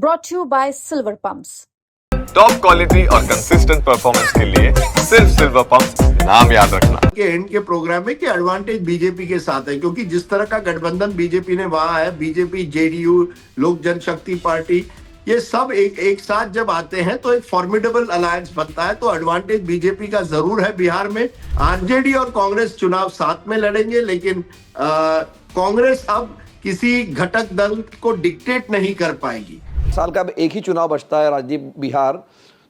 brought to you by Silver Pumps. Top quality और consistent performance के लिए सिर्फ सिल्वर पंप्स, नाम याद रखना। के एंड के प्रोग्राम में कि एडवांटेज बीजेपी के साथ है, क्योंकि जिस तरह का गठबंधन बीजेपी ने वहां है, बीजेपी, जेडीयू, लोक जनशक्ति पार्टी, ये सब एक साथ जब आते हैं तो एक फॉर्मिडेबल अलायंस बनता है। तो एडवांटेज बीजेपी का जरूर है बिहार में। आरजेडी और कांग्रेस चुनाव साथ में लड़ेंगे, लेकिन कांग्रेस अब किसी घटक दल को डिक्टेट नहीं कर पाएगी। साल का अब एक ही चुनाव बचता है राजदीप, बिहार,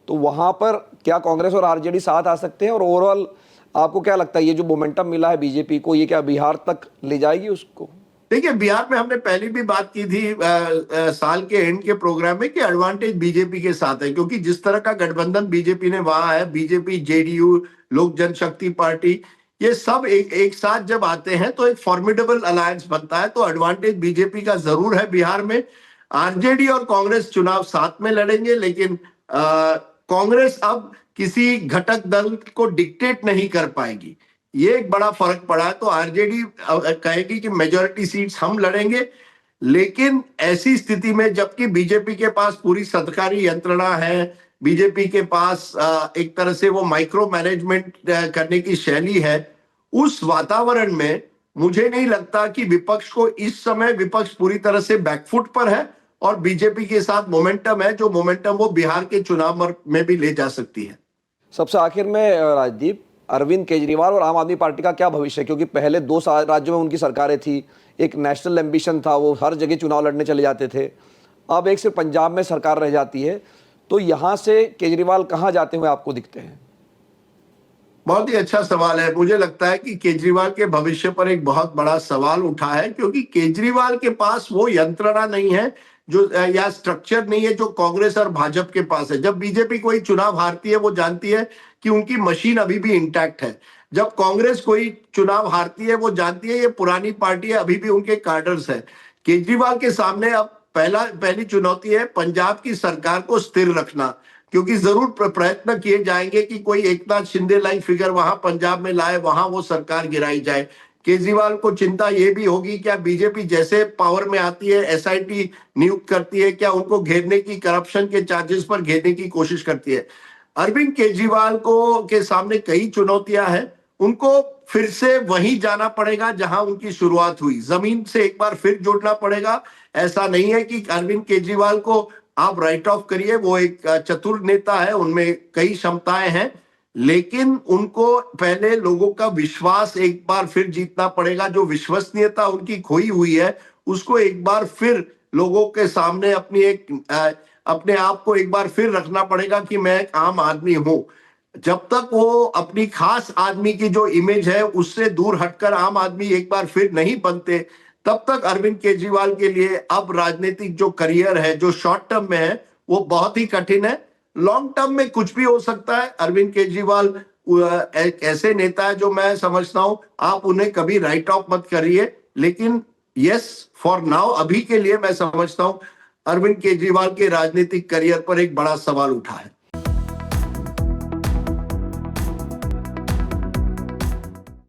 तो वहां पर क्या कांग्रेस और आरजेडी साथ आ सकते हैं? और ओवरऑल आपको क्या लगता है ये जो मोमेंटम मिला है बीजेपी को, ये क्या बिहार तक ले जाएगी उसको? देखिए, बिहार में हमने पहले भी बात की थी साल के एंड के प्रोग्राम में कि एडवांटेज बीजेपी के साथ है, क्योंकि जिस तरह का गठबंधन बीजेपी ने वहां है, बीजेपी, जेडीयू, लोक जनशक्ति पार्टी, ये सब एक साथ जब आते हैं तो एक फॉर्मिडेबल अलायंस बनता है। तो एडवांटेज बीजेपी का जरूर है बिहार में। आरजेडी और कांग्रेस चुनाव साथ में लड़ेंगे, लेकिन कांग्रेस अब किसी घटक दल को डिक्टेट नहीं कर पाएगी। ये एक बड़ा फर्क पड़ा है। तो आरजेडी कहेगी कि मेजॉरिटी सीट्स हम लड़ेंगे, लेकिन ऐसी स्थिति में जबकि बीजेपी के पास पूरी सरकारी यंत्रणा है, बीजेपी के पास एक तरह से वो माइक्रो मैनेजमेंट करने की शैली है, उस वातावरण में मुझे नहीं लगता कि विपक्ष को, इस समय विपक्ष पूरी तरह से बैकफुट पर है और बीजेपी के साथ मोमेंटम है, जो मोमेंटम वो बिहार के चुनाव में भी ले जा सकती है। सबसे आखिर में राजदीप, अरविंद केजरीवाल और आम आदमी पार्टी का क्या भविष्य है? क्योंकि पहले 2 राज्यों में उनकी सरकारें थी, एक नेशनल एम्बिशन था, वो हर जगह चुनाव लड़ने चले जाते थे। अब एक सिर्फ पंजाब में सरकार रह जाती है, तो यहाँ से केजरीवाल कहाँ जाते हुए आपको दिखते हैं? बहुत ही अच्छा सवाल है। मुझे लगता है कि केजरीवाल के भविष्य पर एक बहुत बड़ा सवाल उठा है, क्योंकि केजरीवाल के पास वो यंत्रणा नहीं है जो, या स्ट्रक्चर नहीं है जो कांग्रेस और भाजपा के पास है। जब बीजेपी कोई चुनाव हारती है, वो जानती है कि उनकी मशीन अभी भी इंटैक्ट है। जब कांग्रेस कोई चुनाव हारती है, वो जानती है ये पुरानी पार्टी है, अभी भी उनके कार्डर्स है। केजरीवाल के सामने अब पहली चुनौती है पंजाब की सरकार को स्थिर रखना, क्योंकि जरूर प्रयत्न किए जाएंगे कि कोई एकनाथ शिंदे लाइक फिगर वहां पंजाब में लाए, वहां वो सरकार गिराई जाए। केजरीवाल को चिंता ये भी होगी, क्या बीजेपी जैसे पावर में आती है एसआईटी नियुक्त करती है, क्या उनको घेरने की, करप्शन के चार्जेस पर घेरने की कोशिश करती है। अरविंद केजरीवाल को के सामने कई चुनौतियां हैं। उनको फिर से वहीं जाना पड़ेगा जहां उनकी शुरुआत हुई, जमीन से एक बार फिर जुड़ना पड़ेगा। ऐसा नहीं है कि अरविंद केजरीवाल को आप राइट ऑफ करिए, वो एक चतुर नेता है, उनमें कई क्षमताएं हैं, लेकिन उनको पहले लोगों का विश्वास एक बार फिर जीतना पड़ेगा। जो विश्वसनीयता उनकी खोई हुई है, उसको एक बार फिर लोगों के सामने अपने आप को एक बार फिर रखना पड़ेगा कि मैं एक आम आदमी हूं। जब तक वो अपनी खास आदमी की जो इमेज है उससे दूर हटकर आम आदमी एक बार फिर नहीं बनते, तब तक अरविंद केजरीवाल के लिए अब राजनीतिक जो करियर है, जो शॉर्ट टर्म में है, वो बहुत ही कठिन है। लॉन्ग टर्म में कुछ भी हो सकता है। अरविंद केजरीवाल एक ऐसे नेता है जो मैं समझता हूं आप उन्हें कभी राइट ऑफ मत करिए, लेकिन यस, फॉर नाउ, अभी के लिए मैं समझता हूं अरविंद केजरीवाल के राजनीतिक करियर पर एक बड़ा सवाल उठा है।